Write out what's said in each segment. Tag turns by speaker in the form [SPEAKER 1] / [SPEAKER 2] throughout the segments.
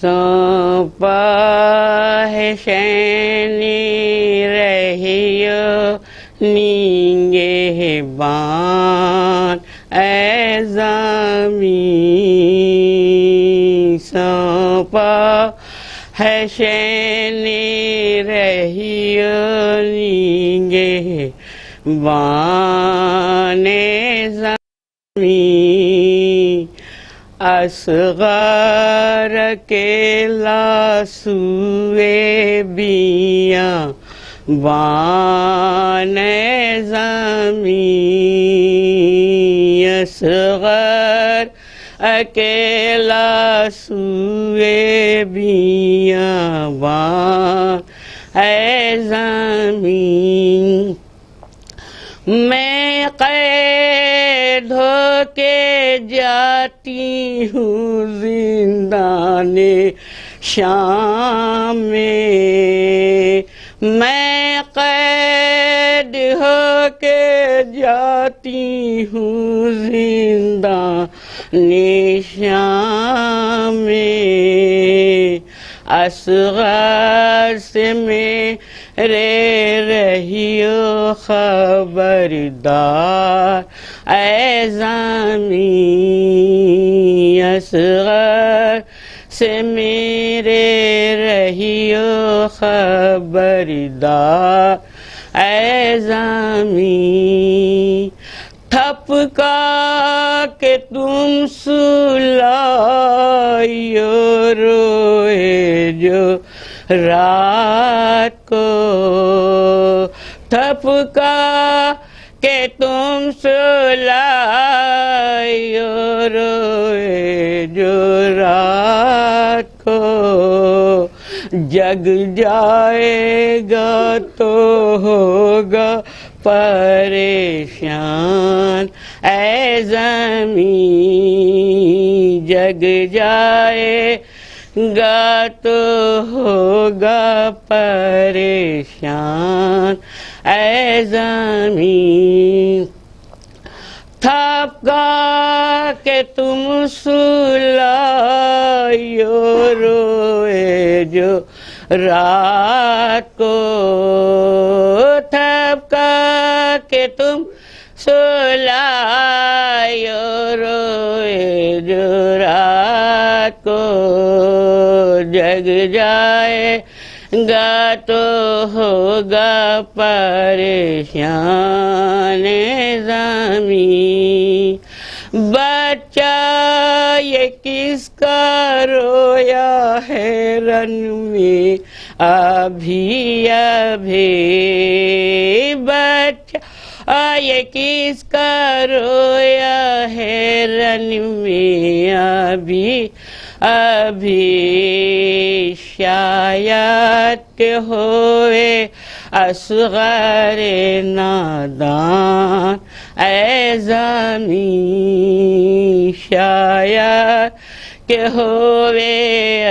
[SPEAKER 1] سونپا ہے شین رہیو نگہبان اے زمین، سونپا ہے شین رہیو نگہبان اے زمین، اصغر اکیلا سوئے بیابان اے زمین، اصغر اکیلا سوئے بیابان اے زمین، میں قید ہو کے جاتی ہوں زندان شام میں، میں قید ہو کے جاتی ہوں زندان شام میں، اصغر سے میرے رہیو خبردار اے زمین، اصغر سے میرے رہیو خبردار اے زمین، تھپکا کہ تم سلائیو روئے جو رات کو، تھپکا کہ تم سلائیو روئے جو رات کو، جگ جائے گا تو ہوگا پریشان اے زمین، جگ جائے گا تو ہوگا پریشان اے زمین، تھپکا کہ تم سلائیو روئے جو رات کو، تھپکا کہ تم سلائیو روئے جو رات کو، جگ جائے گا تو ہوگا پریشان زمین، بچہ یہ کس کا رویا ہے رن میں ابھی ابھی، بچہ یہ کس کا رویا ہے رن میں ابھی ابھی، شاید کہ ہوئے اصغر نادان اے زمین، شاید کہ ہوئے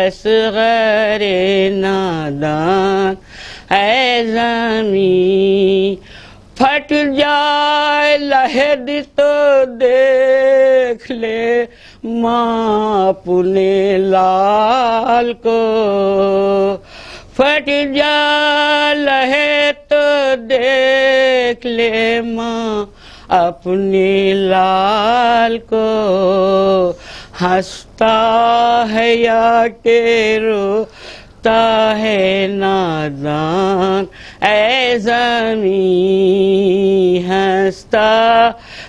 [SPEAKER 1] اصغر نادان اے زمین، پھٹ جائے لحد تو دیکھ لے ماں اپنے لال کو، پھٹ جائے لحد تو دیکھ لے ماں اپنے لال کو، ہنستا ہے یا کہ روتا ہے نادان اے زمین، ہنستا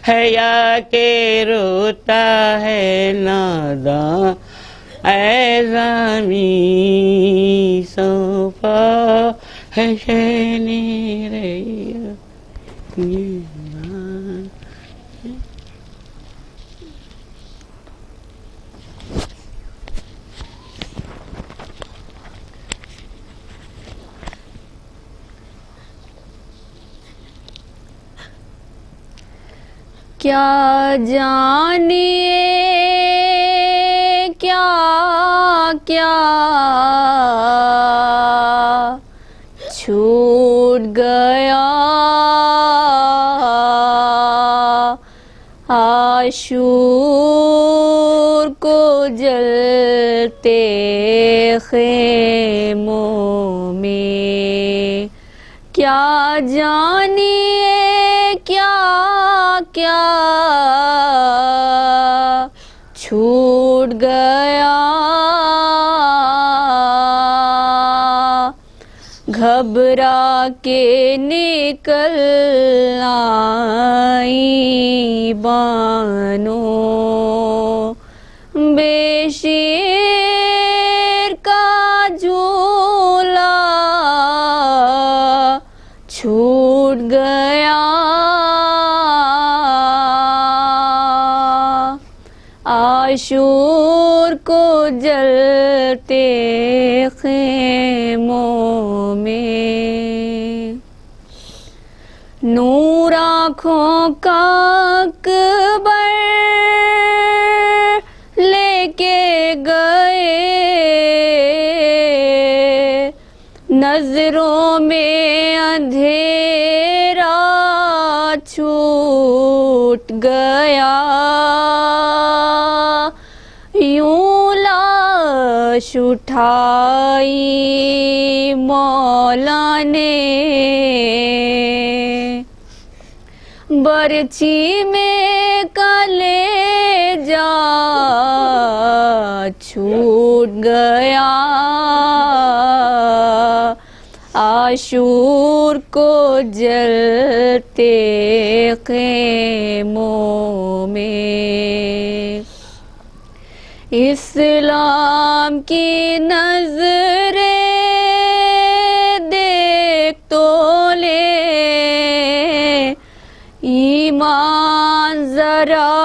[SPEAKER 1] ہے یا کہ روتا ہے نادان اے زمین، سونپا ہے شین رہیو نگہبان۔
[SPEAKER 2] کیا جانیے کیا کیا چھوٹ گیا عاشور کو جلتے خیموں میں، کیا جانیے کیا کیا چھوٹ گیا، گھبرا کے نکل آئی بانو، بے شیر کا جھولا چھوٹ گیا، عاشور کو جلتے خیموں میں، نور آنکھوں کا اکبر لے کے گئے، نظروں میں اندھیرا چھوٹ گیا، یوں لاش اٹھائی مولا نے، برچھی میں کلیجہ چھوٹ گیا، عاشور کو جلتے خیموں میں، اسلام کی نظریں دیکھ تو لے، ایمان ذرا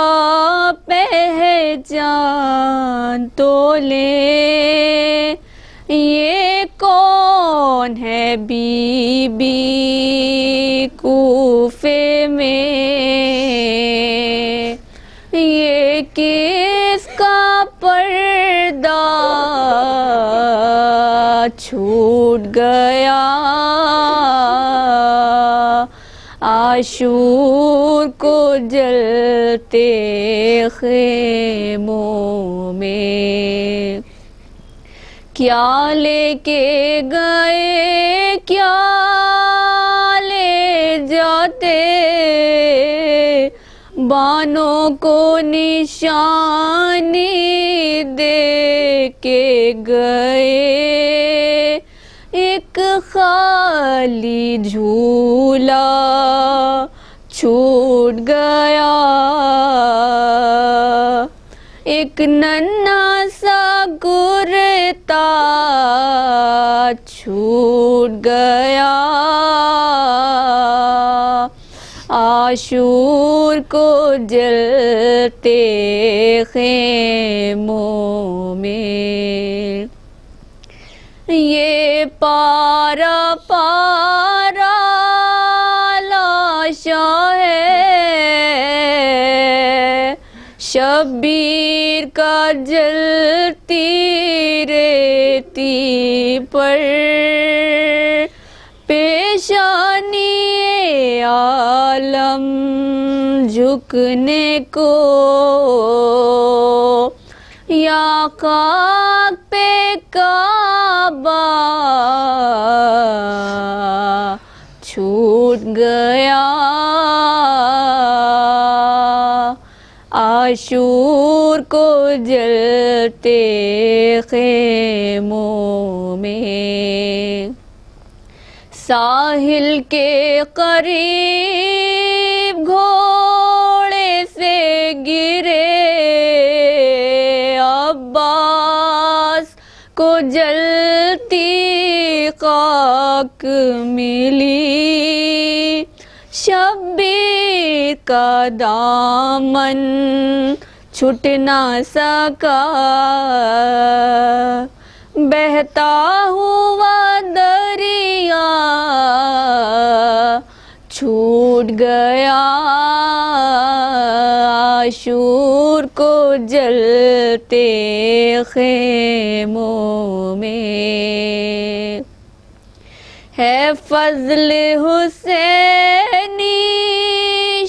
[SPEAKER 2] پہچان تو لے، یہ کون ہے بی بی کوفے میں، یہ کس کا پردہ چھوٹ گیا، عاشور کو جلتے خیموں میں، کیا لے کے گئے کیا لے جاتے، بانوں کو نشانی دے کے گئے، ایک خالی جھولا چھوٹ گیا، ایک ننھا سا کرتا چھوٹ گیا، عاشور کو جلتے خیموں میں، یہ پارا پارا لاشاں ہے، شبیر کا جلتی ریتی پر، پیشانی عالم جھکنے کو، یا خاک پہ کعبہ چھوٹ گیا، عاشور کو جلتے خیموں میں، ساحل کے قریب گھوڑے سے گرے، عباس کو جلتی خاک ملی، شبیر کا دامن چھٹ نہ سکا، بہتا ہوا دریا چھوٹ گیا، عاشور کو جلتے خیموں میں، ہے فضل حسینی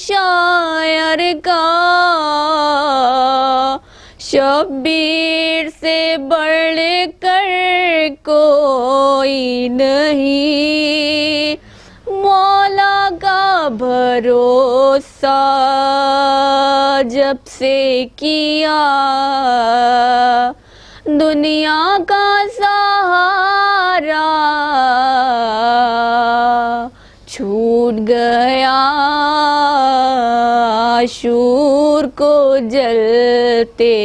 [SPEAKER 2] شاعر کا، شبیر سے بڑھ کر کوئی نہیں، مولا کا بھروسہ جب سے کیا، دنیا کا سہارا چھوٹ گیا، عاشور کو جلتے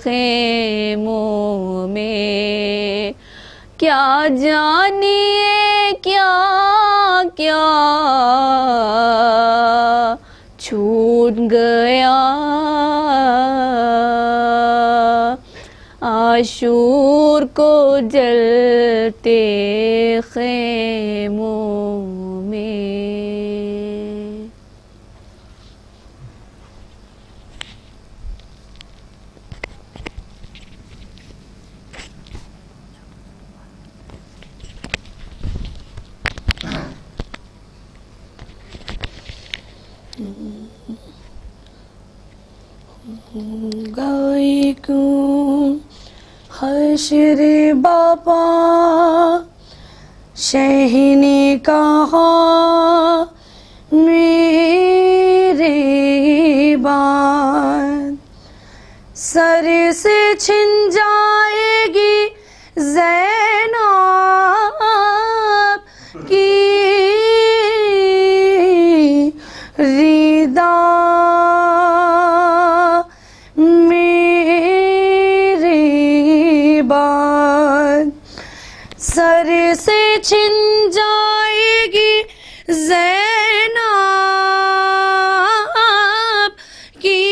[SPEAKER 2] خیموں میں، کیا جانیے کیا کیا چھوٹ گیا، عاشور کو جلتے خیموں میں۔
[SPEAKER 3] گئی کیوں حشر باپا، شہ نے کہا میرے بات، سر سے چھن جائے گی زینب کی ردا، سر سے چھن جائے گی زینب کی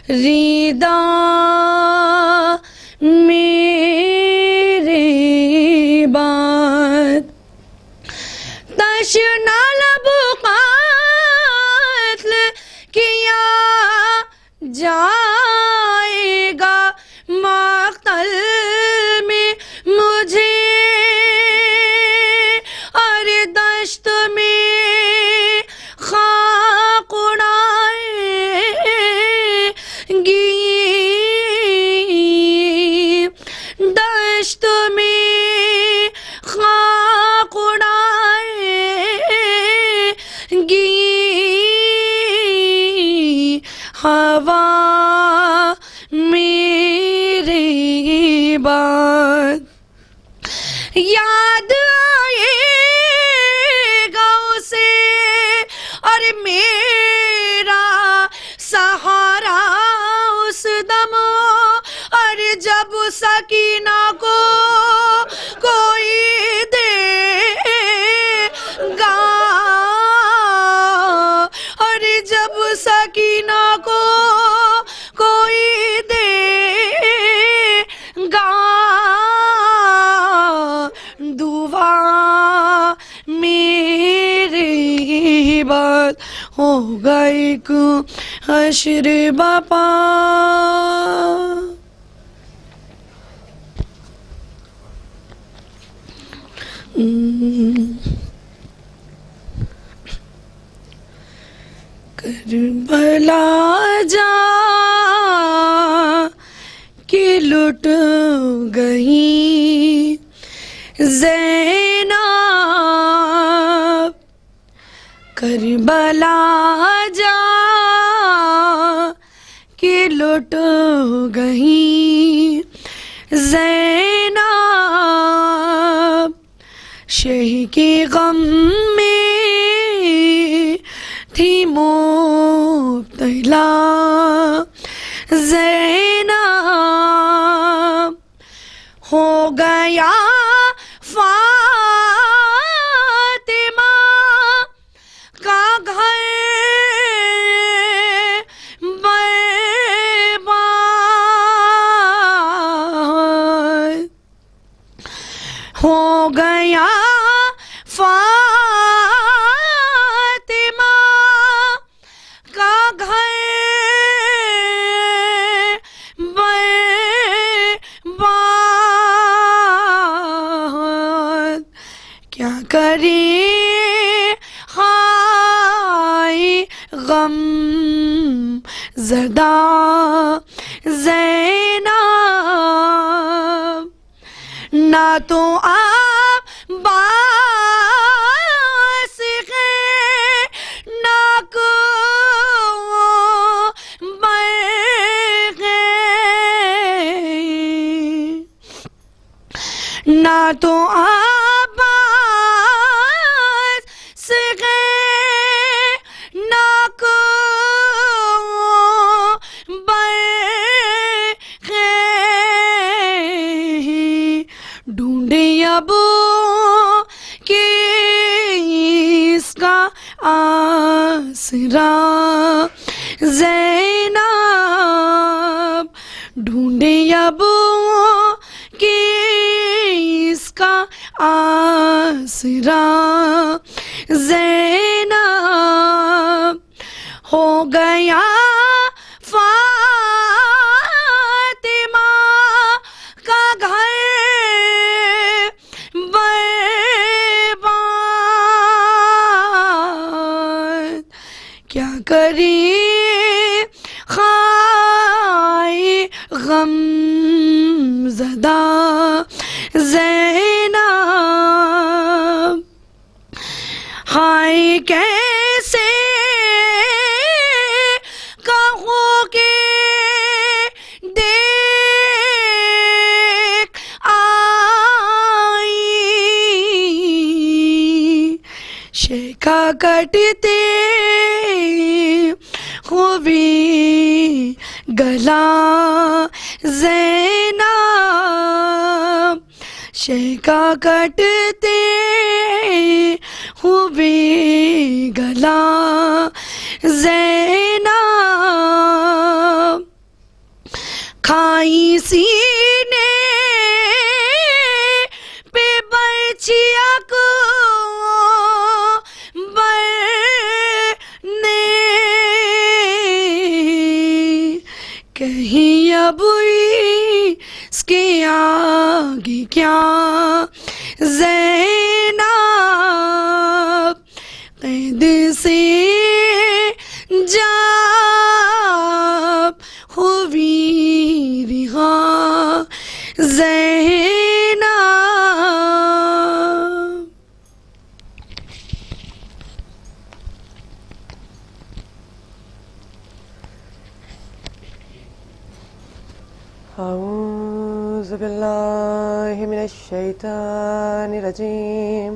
[SPEAKER 3] ردا، میری بات تشنا لب قتل کیا جائے گا، مقتل میں مجھے اور دشت میں خاک اڑائے گی، دشت میں خاک اڑائے گی، ہوا میری بات یاد آئے گا اسے، اور میرا سہارا اس دم، اور جب سکینہ کو کوئی دے گا، اور جب سکینہ کو کوئی دے گا، دعا میری بات ہوگا ایک حشر باپا۔ کربلا جا کہ لٹ گئی زینب، کربلا جا کہ لٹ گئی زینب، شہ کے غم میں تھی مبتلا زینب، ہو گیا فاطمہ کا گھر برباد، ہو گیا فاطمہ کا گھر برباد، کیا کریں ہائے غم زدہ زینب نہ تو عباس ہے نہ کوبر ہے نہ تو عباس ہے نہ کوبر ہے ڈھونڈے ابو کہ اس کا آسرا زینب ڈھونڈے ابو کہ اس کا آسرا زینب ہو گیا فاطمہ کا گھر برباد کیا کریں خائے غم زدہ زینب ہائے کیسے کہوں کہ دیکھ آئی شیخا کٹتے خوبی گلا زینب شیخا کٹتے خوبی گلا زینب کھائی سینے پہ برچیا کو برنے کہیں اب اس کے آگے کیا زینب قید سے جب ہوئی رہا زینب
[SPEAKER 4] اعوذ باللہ من الشیطان الرجیم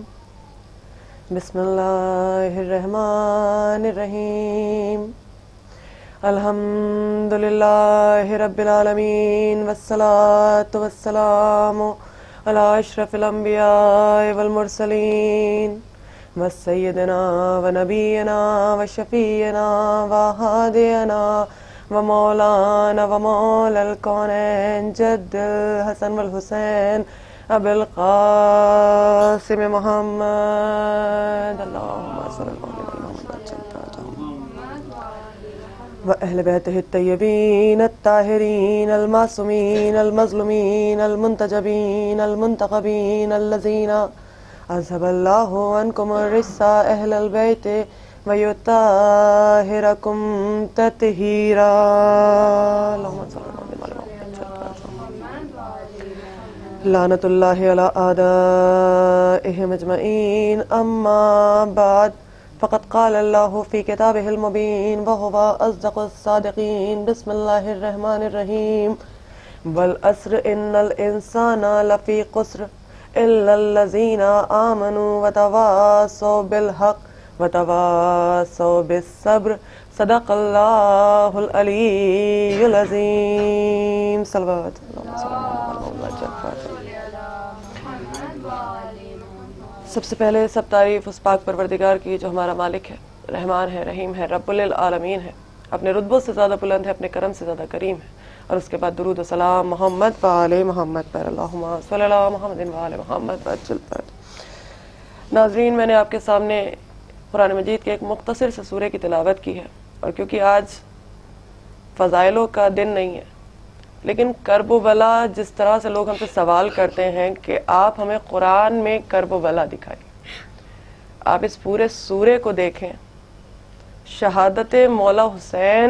[SPEAKER 4] بسم اللہ الرحمن الرحیم الحمد للہ رب العالمین والصلاة والسلام علی اشرف الانبیاء والمرسلین وسیدنا ونبینا وشفیعنا وہادینا ومولانا ومولا الکونین جد الحسن والحسین ابی القاسم محمد اللہم صلی اللہ علیہ وسلم وأہل بیتہ الطیبین الطاہرین المعصومین المظلومین المنتجبین المنتخبین الذین اذهب اللہ عنکم الرجس اہل البیت وَيُطَهِّرَكُمْ تَطْهِيرًا اللہم صلی اللہ علیہ وسلم لعنت اللہ علی اعدائهم اجمعین اما بعد فقد قال اللہ فی کتابہ المبین وہو اصدق الصادقین بسم اللہ الرحمن الرحیم والعصر ان الانسان لفی خسر الا الذین آمنوا وتواصوا بالحق وتواصوا بالصبر صدق اللہ العلی العظیم صلوات سب سے پہلے سب تعریف اس پاک پروردگار کی جو ہمارا مالک ہے، رحمان ہے، رحیم ہے، رب العالمین ہے، اپنے رتبوں سے زیادہ بلند ہے، اپنے کرم سے زیادہ کریم ہے، اور اس کے بعد درود و سلام محمد و آل محمد پر اللہم صلی اللہ محمد و آل محمد پر چلتا۔ ناظرین، میں نے آپ کے سامنے قرآن مجید کے ایک مختصر سے سورے کی تلاوت کی ہے، اور کیونکہ آج فضائلوں کا دن نہیں ہے، لیکن کرب و بلا جس طرح سے لوگ ہم سے سوال کرتے ہیں کہ آپ ہمیں قرآن میں کرب و بلا دکھائیں، آپ اس پورے سورے کو دیکھیں، شہادت مولا حسین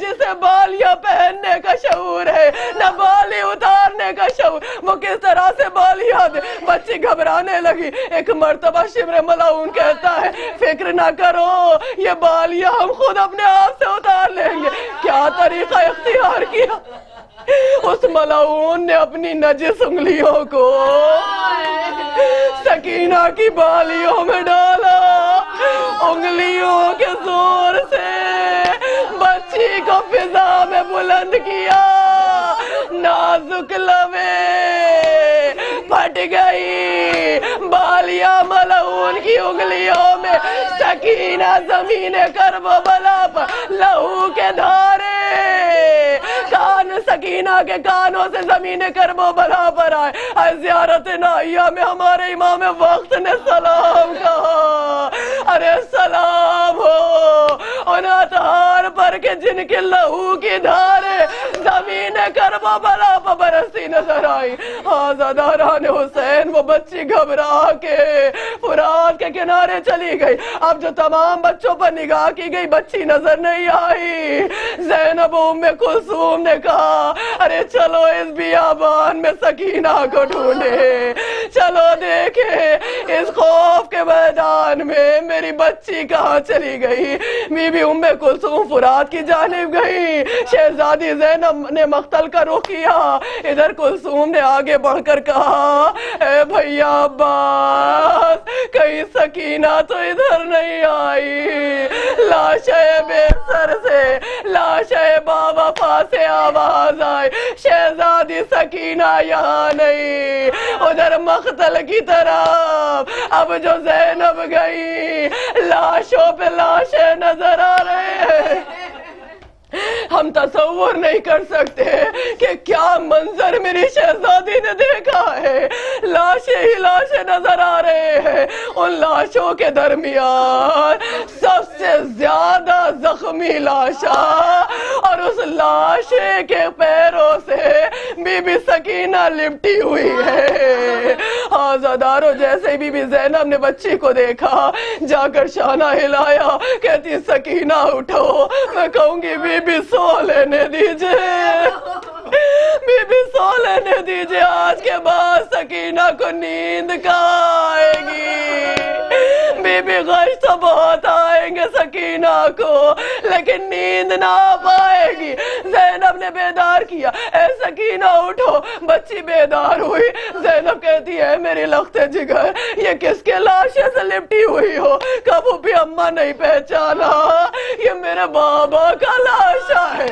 [SPEAKER 4] جسے بالیاں پہننے کا شعور ہے نہ بالی اتارنے کا شعور، وہ کس طرح سے بالیاں دے؟ بچی گھبرانے لگی۔ ایک مرتبہ شمر ملعون کہتا ہے فکر نہ کرو یہ بالیاں ہم خود اپنے آپ سے اتار لیں گے۔ کیا طریقہ اختیار کیا؟ اس ملعون نے اپنی نجس انگلیوں کو سکینہ کی بالیوں میں ڈالا، انگلیوں کے زور سے بچی کو فضا میں بلند کیا، نازک لبیں پھٹ گئی، بالیاں ملعون کی انگلیوں میں، سکینہ زمین کرب و بلا پر لہو کے دھارے، کان سکینہ کے کانوں سے زمین کرب و بلا پر آئے۔ زیارت نائیہ میں ہمارے امام وقت نے سلام کہا، ارے سلام ہو ان اطہار پر کہ جن کے لہو کی دھارے زمین کرب و بلا پر برستی نظر آئی۔ آزاداران حسین، وہ بچی گھبرا کے فرات کے کنارے چلی گئی۔ اب جو تمام بچوں پر نگاہ کی گئی بچی نظر نہیں آئی۔ زینب ام کلثوم نے کہا ارے چلو اس بیابان میں سکینہ کو ڈھونڈے، چلو دیکھیں اس خوف کے میدان میں میری بچی کہاں چلی گئی۔ بی بی ام کلثوم فرات کی جانب گئی، شہزادی زینب نے مقتل کا رخ کیا، ادھر کلثوم نے آگے بڑھ کر کہا اے بھیا عباس کہیں سکینہ تو ادھر نہیں آئی۔ لاشے بے سر سے، لاشے بابا وفا سے آواز آئی شہزادی سکینہ یہاں نہیں، ادھر مقتل کی طرف۔ اب جو زینب گئی لاشوں پہ لاشیں نظر آ رہے ہیں، ہم تصور نہیں کر سکتے کہ کیا منظر میری شہزادی نے دیکھا ہے۔ لاشیں ہی لاشیں نظر آ رہے ہیں، ان لاشوں کے درمیان سب سے زیادہ زخمی لاشا، اور اس لاشے کے پیروں سے بی بی سکینہ لپٹی ہوئی ہے۔ آزادارو جیسے بی بی زینب نے بچی کو دیکھا جا کر شانہ ہلایا، کہتی سکینہ اٹھو، میں کہوں گی بی بی سو لینے دیجئے، بی بی سو لینے دیجئے، آج کے بعد سکینہ کو نیند کہاں آئے گی؟ بی بی غش تو بہت آئیں گے سکینہ کو لیکن نیند نہ پائے گی۔ زینب نے بیدار کیا، اے سکینہ اٹھو، بچی بیدار ہوئی۔ زینب کہتی ہے میری لخت جگر یہ کس کے لاشے سے لپٹی ہوئی ہو؟ کبھی بھی اماں نہیں پہچانا، یہ میرے بابا کا لاشا ہے۔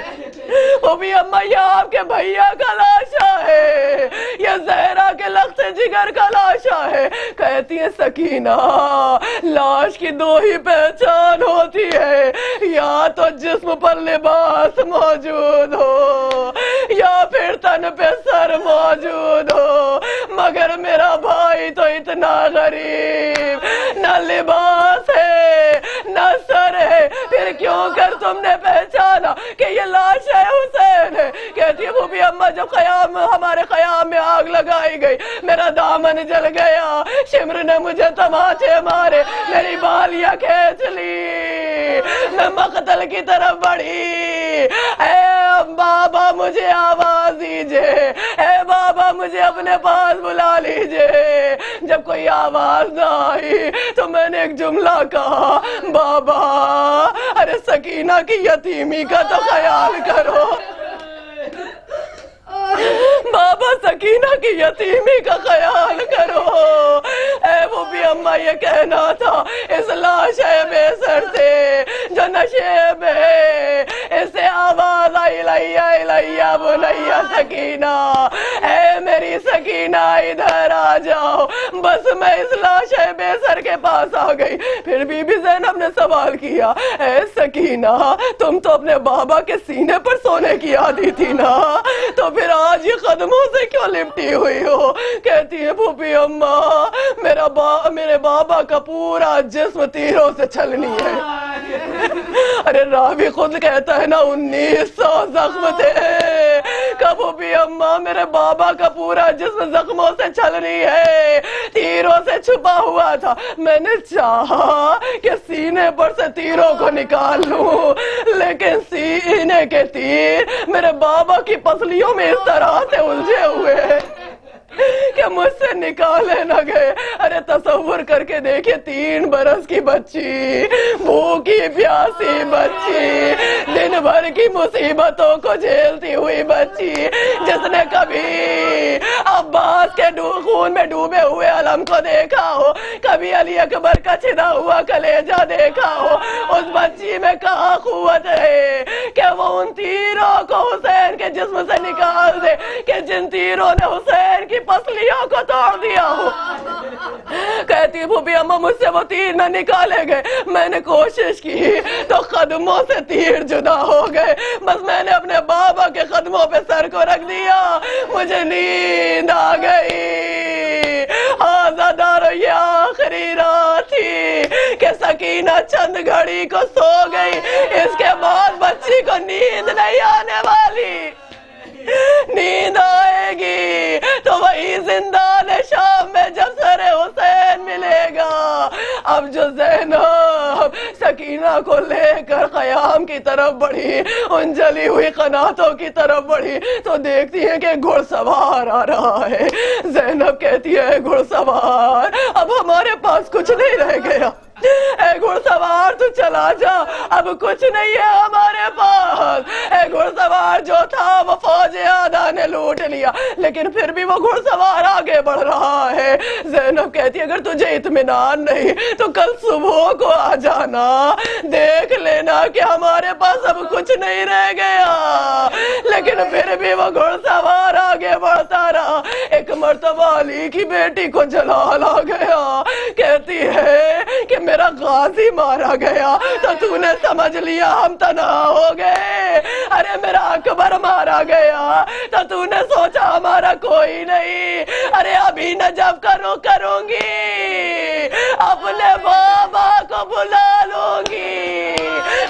[SPEAKER 4] وہ بھی اماں یہ آپ کے بھیا کا لاشا ہے، یہ زہرا کے لخت جگر کا لاشا ہے۔ کہتی ہے سکینہ لاش کی دو ہی پہچان ہوتی ہے، یا تو جسم پر لباس موجود ہو یا پھر تن پہ سر موجود ہو، مگر میرا بھائی تو اتنا غریب، نہ لباس ہے نہ سر ہے، پھر کیوں کر تم نے پہچانا کہ یہ لاش ہے حسین ہے؟ کہتی ہے وہ بھی اماں جب ہمارے خیام میں آگ لگائی گئی میرا دامن جل گیا، شمر نے مجھے تماچے مارے، میری بالیاں کھینچ لی، میں مقتل کی طرف بڑھی، اے بابا مجھے آواز دیجئے، اے بابا مجھے اپنے پاس بلا لیجئے۔ جب کوئی آواز نہ آئی تو میں نے ایک جملہ کہا، بابا ارے سکینہ کی یتیمی کا تو خیال کرو، بابا سکینہ کی یتیمی کا خیال کرو۔ اے وہ بھی اماں یہ کہنا تھا اس لاش بے سر سے جو نشیب ہے، اس سے آواز آئی لیا لیا بنیا سکینہ، اے میری سکینہ ادھر آ جاؤ۔ بس میں اس لاش بے سر کے پاس آ گئی۔ پھر بی بی زینب نے سوال کیا، اے سکینہ تم تو اپنے بابا کے سینے پر سونے کی عادی تھی نا، تو پھر آج یہ قدموں سے کیوں لپٹی ہوئی ہو؟ کہتی ہے پھوپھی اماں میرے بابا کا پورا جسم تیروں سے چھلنی ہے۔ ارے راوی خود کہتا ہے نا 1900 زخم تھے، دیکھا پھوپھی اماں میرے بابا کا پورا جسم زخموں سے چھل رہی ہے، تیروں سے چھپا ہوا تھا، میں نے چاہا کہ سینے پر سے تیروں کو نکال لوں، لیکن سینے کے تیر میرے بابا کی پسلیوں میں اس طرح سے الجھے ہوئے ہیں کہ مجھ سے نکالے نہ گئے۔ ارے تصور کر کے دیکھیں، 3 برس کی بچی، بھوکی پیاسی بچی، دن بھر کی مصیبتوں کو جھیلتی ہوئی بچی، جس نے کبھی عباس کے خون میں ڈوبے ہوئے علم کو دیکھا ہو، کبھی علی اکبر کا چھنا ہوا کلیجہ دیکھا ہو، اس بچی میں کہاں قوت ہے کہ وہ ان تیروں کو حسین کے جسم سے نکال دے کہ جن تیروں نے حسین کی پسلیوں کو توڑ دیا ہو۔ کہتی پھوپھی اماں مجھ سے وہ تیر نہ نکالے گئے، میں نے کوشش کی تو قدموں سے تیر جدا ہو گئے، بس میں نے اپنے بابا کے قدموں پہ سر کو رکھ دیا، مجھے نیند آ گئی۔ آزادارو یہ آخری رات تھی کہ سکینہ چند گھڑی کو سو گئی، اس کے بعد بچی کو نیند نہیں آنے والی، نیند آئے گی تو وہی زندان شام میں جب سر حسین ملے گا۔ اب جو زینب سکینہ کو لے کر قیام کی طرف بڑھی، ان جلی ہوئی قناتوں کی طرف بڑھی تو دیکھتی ہے کہ گھڑ سوار آ رہا ہے۔ زینب کہتی ہے گھڑ سوار اب ہمارے پاس کچھ نہیں رہ گیا، اے گھڑ سوار تو چلا جا، اب کچھ نہیں ہے ہمارے پاس۔ اے گھڑ سوار جو تھا وہ فوج آدھا نے لوٹ لیا، لیکن پھر بھی وہ گھڑ سوار آگے بڑھ رہا ہے۔ زینب کہتی ہے اگر تجھے اطمینان نہیں تو کل صبح کو آ جانا، دیکھ لینا کہ ہمارے پاس اب کچھ نہیں رہ گیا۔ لیکن پھر بھی وہ گھڑ سوار آگے بڑھتا رہا۔ ایک مرتبہ علی کی بیٹی کو جلال آ گیا، کہتی ہے کہ میرا غازی مارا گیا تو تو نے سمجھ لیا ہم تنہا ہو گئے، ارے میرا اکبر مارا گیا تو تو نے سوچا ہمارا کوئی نہیں، ارے ابھی نہ جب کروں گی اپنے بابا کو بلا لوں گی،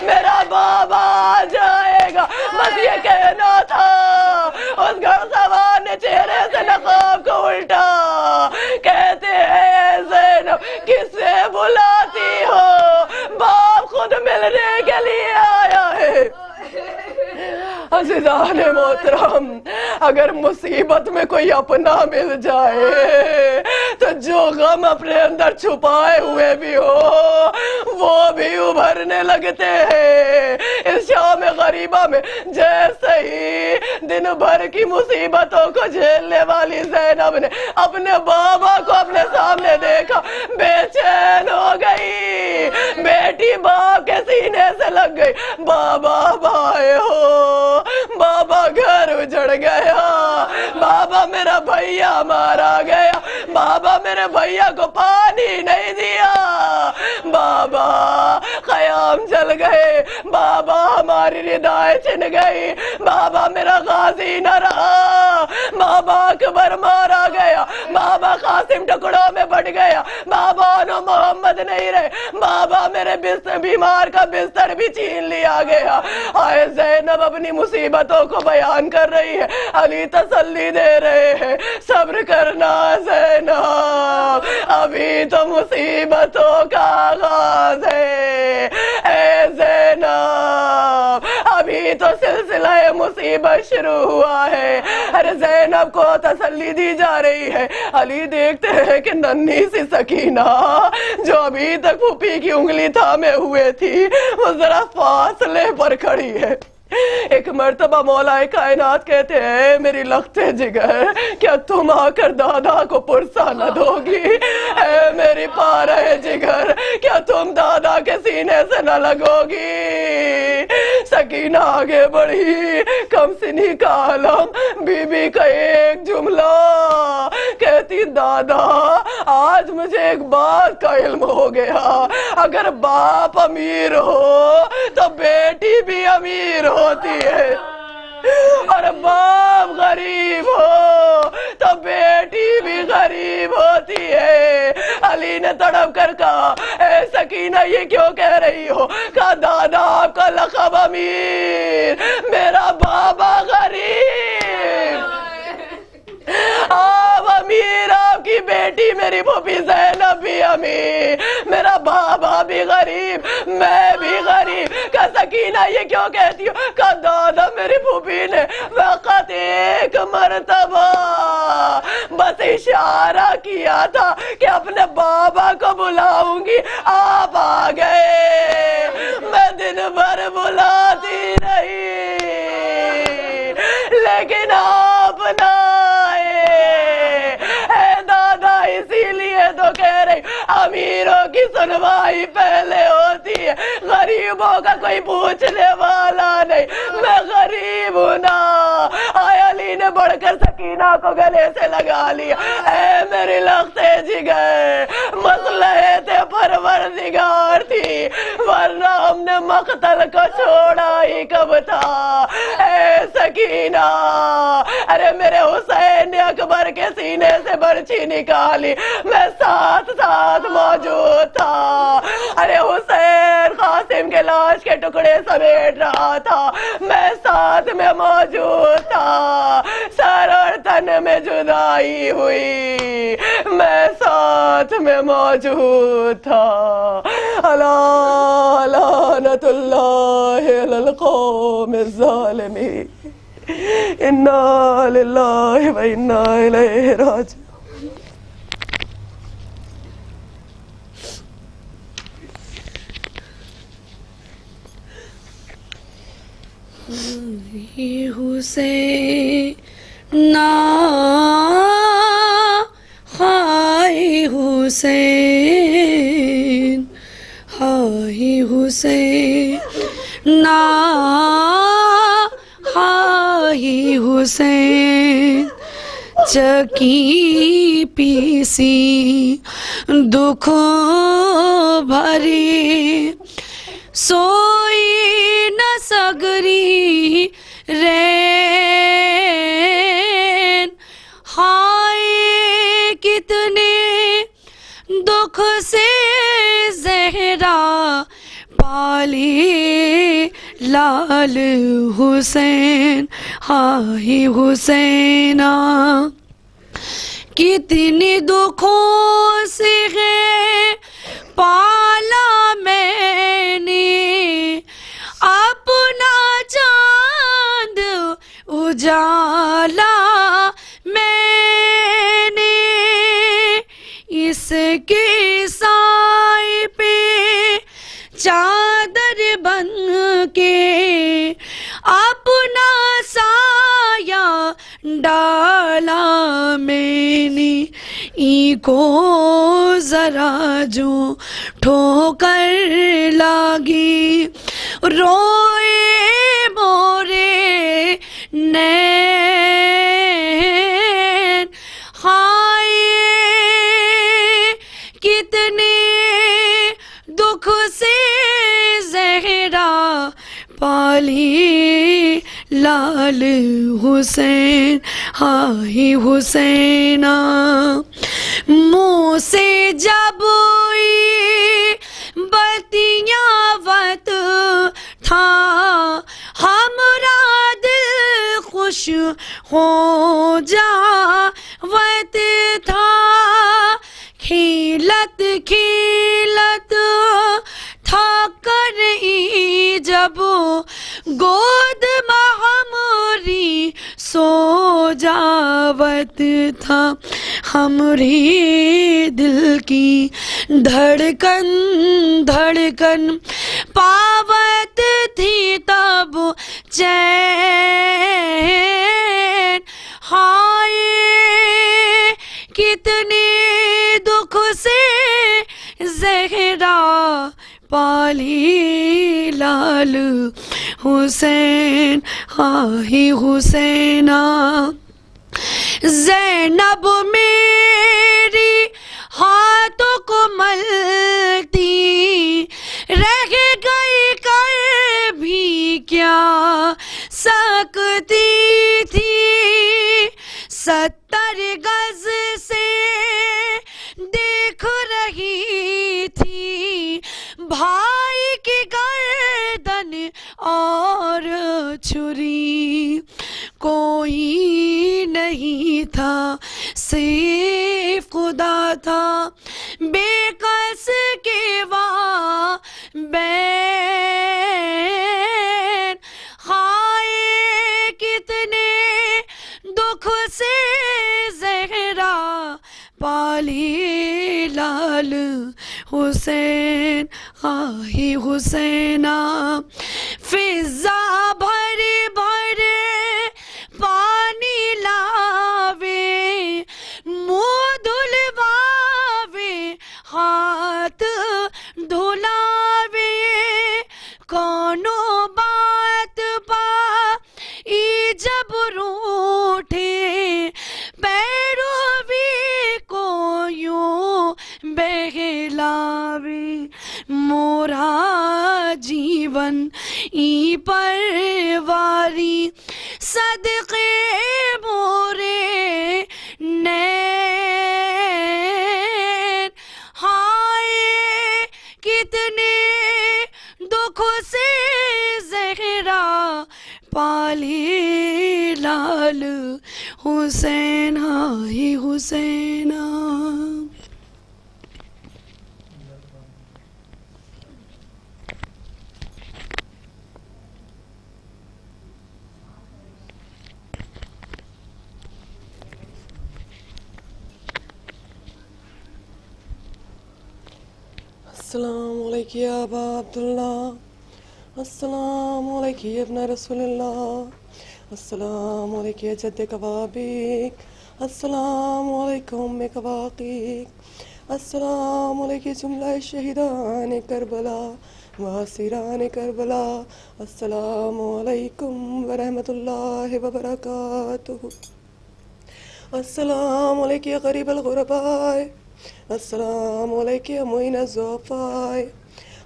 [SPEAKER 4] میرا بابا آ جائے گا۔ بس یہ کہنا تھا، اس گھڑ سوار نے چہرے سے نقاب کو الٹا، کہتے ہیں زینب کسے بلاتی ہو، باپ خود ملنے کے لیے آیا ہے۔ عزیزان محترم، اگر مصیبت میں کوئی اپنا مل جائے تو جو غم اپنے اندر چھپائے ہوئے بھی ہو وہ بھی ابھرنے لگتے ہیں۔ اس شام غریبہ میں جیسے ہی دن بھر کی مصیبتوں کو جھیلنے والی زینب نے اپنے بابا کو اپنے سامنے دیکھا، بے چین ہو گئی، بیٹی باپ کے سینے سے لگ گئی، بابا بھائی ہو، بابا گھر اجڑ گیا، بابا میرا بھیا مارا گیا، بابا میرے بھیا کو پانی نہیں دیا، بابا قیام جل گئے، بابا ہماری ردائیں چھن گئی، بابا میرا غازی نہ رہا، بابا اکبر مارا گیا، بابا قاسم ٹکڑوں میں بٹ گیا، بابا نو محمد نہیں رہے، بابا میرے بیمار کا بستر بھی چھین لیا گیا۔ آئے زینب اپنی مصیبتوں کو بیان کر رہی ہے، علی تسلی دے رہے ہیں، صبر کرنا زینب، ابھی تو مصیبتوں کا آغاز ہے، اے زینب ابھی تو سلسلہ مصیبت شروع ہوا ہے۔ ارے زینب کو تسلی دی جا رہی ہے۔ علی دیکھتے ہیں کہ ننھی سی سکینہ جو ابھی تک پھوپھی کی انگلی تھامے ہوئے تھی وہ ذرا فاصلے پر کھڑی ہے۔ ایک مرتبہ مولا کائنات کہتے ہیں میری لختے جگر کیا تم آ کر دادا کو پرسا نہ دو گی، اے میری پارے جگر کیا تم دادا کے سینے سے نہ لگو گی۔ سکینہ آگے بڑھی، کم سنی کا عالم بی بی کا ایک جملہ، کہتی دادا آج مجھے ایک بات کا علم ہو گیا، اگر باپ امیر ہو تو بیٹی بھی امیر ہوتی ہے، اور باپ غریب ہو تو بیٹی بھی غریب ہوتی ہے۔ علی نے تڑپ کر کہا اے سکینہ یہ کیوں کہہ رہی ہو؟ کہا دادا آپ کا لقب امیر، میرا بابا غریب۔ میری پھوپھی زینب بھی امیر، میرا بابا بھی غریب، میں بھی غریب۔ کہ سکینہ یہ کیوں کہتی ہو؟ کہ دادا میری پھوپھی نے وقت ایک مرتبہ بس اشارہ کیا تھا کہ اپنے بابا کو بلاؤں گی، آپ آ گئے، میں دن بھر بلاتی رہی لیکن آپ نہ آئے۔ اے دادا اسی لیے تو کہہ رہی امیروں کی سنوائی پہلے ہوتی ہے، غریبوں کا کوئی پوچھنے والا نہیں، میں غریب ہوں نا۔ آئے علی نے بڑھ کر سکینہ کو گلے سے لگا لیا، اے میری لختے جگر، مصلحت پروردگار تھی ورنہ ہم نے مقتل کو چھوڑا ہی کب تھا۔ اے سکینہ، ارے میرے حسین نے اکبر کے سینے سے برچی نکالی، میں ساتھ ساتھ موجود تھا۔ ارے حسین قاسم کے لاش کے ٹکڑے سمیٹ رہا تھا، میں ساتھ میں موجود تھا۔ سر اور تن میں جدائی ہوئی، میں ساتھ میں موجود تھا۔ الا لعنت اللہ علی القوم الظالمین، انا للہ و انا الیہ راجعون۔
[SPEAKER 3] حسین ہائے حسین، ہائے حسین ہائے حسین، چکی پیسی دکھ بھری، سوئی نہ سگری رین، ہائے کتنے دکھ سے زہرا پالی لال حسین، ہائے حسینہ، کتنے دکھوں سے ہے پالا میں نے اپنا چاند اجالا، میں نے اس کے سائے پہ چادر بن کے اپنا سایہ ڈالا، میں نے ای کو ذرا جو ٹھوکر لگی، روئے مورے نین، ہائے کتنے دکھ سے زہرا پالی لال حسین، ہائے حسینہ، منہ سے جب بتیاں وت تھا، ہمارا دل خوش ہو جاوت تھا، کھیلت کھیلت تھا کر جب گود میں ہماری سو جاوت تھا، ہماری دل کی دھڑکن دھڑکن پاوت تھی تب چین، ہائے کتنے دکھ سے زہرا پالی لال حسین، ہائے حسینہ، زینب میری ہاتھوں کو ملتی رہ گئی، کر بھی کیا سکتی تھی، 70 گز سے دیکھ رہی تھی بھائی کی گردن اور چھری، کوئی نہیں تھا صرف خدا تھا بے کس کے وابین خائے کتنے دکھ سے زہرا پالی لال حسین خواہی حسینہ فضا بھرے بھرے پانی لاوے منہ دھلواوے ہاتھ دھلاوے کونو بات پا ای جب روٹھے پیروی کو یوں بہلاوے مورا جیون ای پرواری صدقے مورے نین ہائے کتنے دکھ سے زہرا پالی لال حسین ہائے حسینہ.
[SPEAKER 4] السلام علیکم یا ابا عبداللہ، السلام علیکم یا ابن رسول اللہ، السلام علیکم یا جد کوابیک، السلام علیکم ام کواقیک، السلام علیکم جملہ شہیدان کربلا واسران کربلا، السلام علیکم ورحمۃ اللہ وبرکاتہ، السلام علیکم یا غریب الغرباء، السلام علیکم یا معین الضعفاء،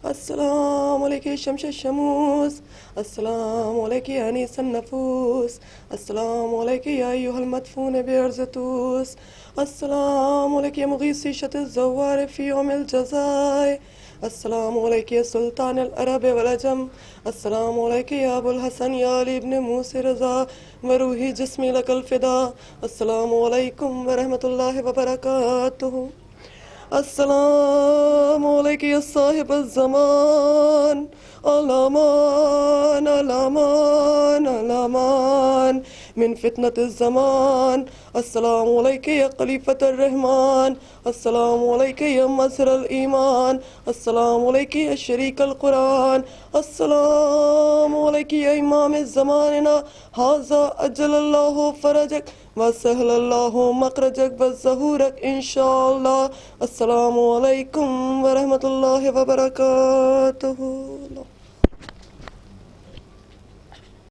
[SPEAKER 4] السلام علیکم شمس الشموس، السلام علیکم یا انیس النفوس، السلام علیکم یا ایہا المدفون بارض طوس، السلام علیکم یا مغیث شت الزوار فی یوم الجزاء، السلام علیکم یا سلطان العرب والعجم، السلام علیکم یا ابو الحسن یا علی ابن موسی رضا وروحی جسمی لک الفدا، السلام علیکم ورحمۃ اللہ وبرکاتہ، السلام علیکم یا صاحب الزمان، الامان الامان الامان من فتنة الزمان، السلام علیکم یا خلیفۃ الرحمن، السلام علیکم یا مظہر الایمان، السلام علیکم یا شریک القرآن، السلام علیکم یا امام زماننا ھذا اجل اللہ فرجک وسہل اللہ مخرجک وظہورک انشاءاللہ، السلام علیکم ورحمۃ اللہ وبرکاتہ.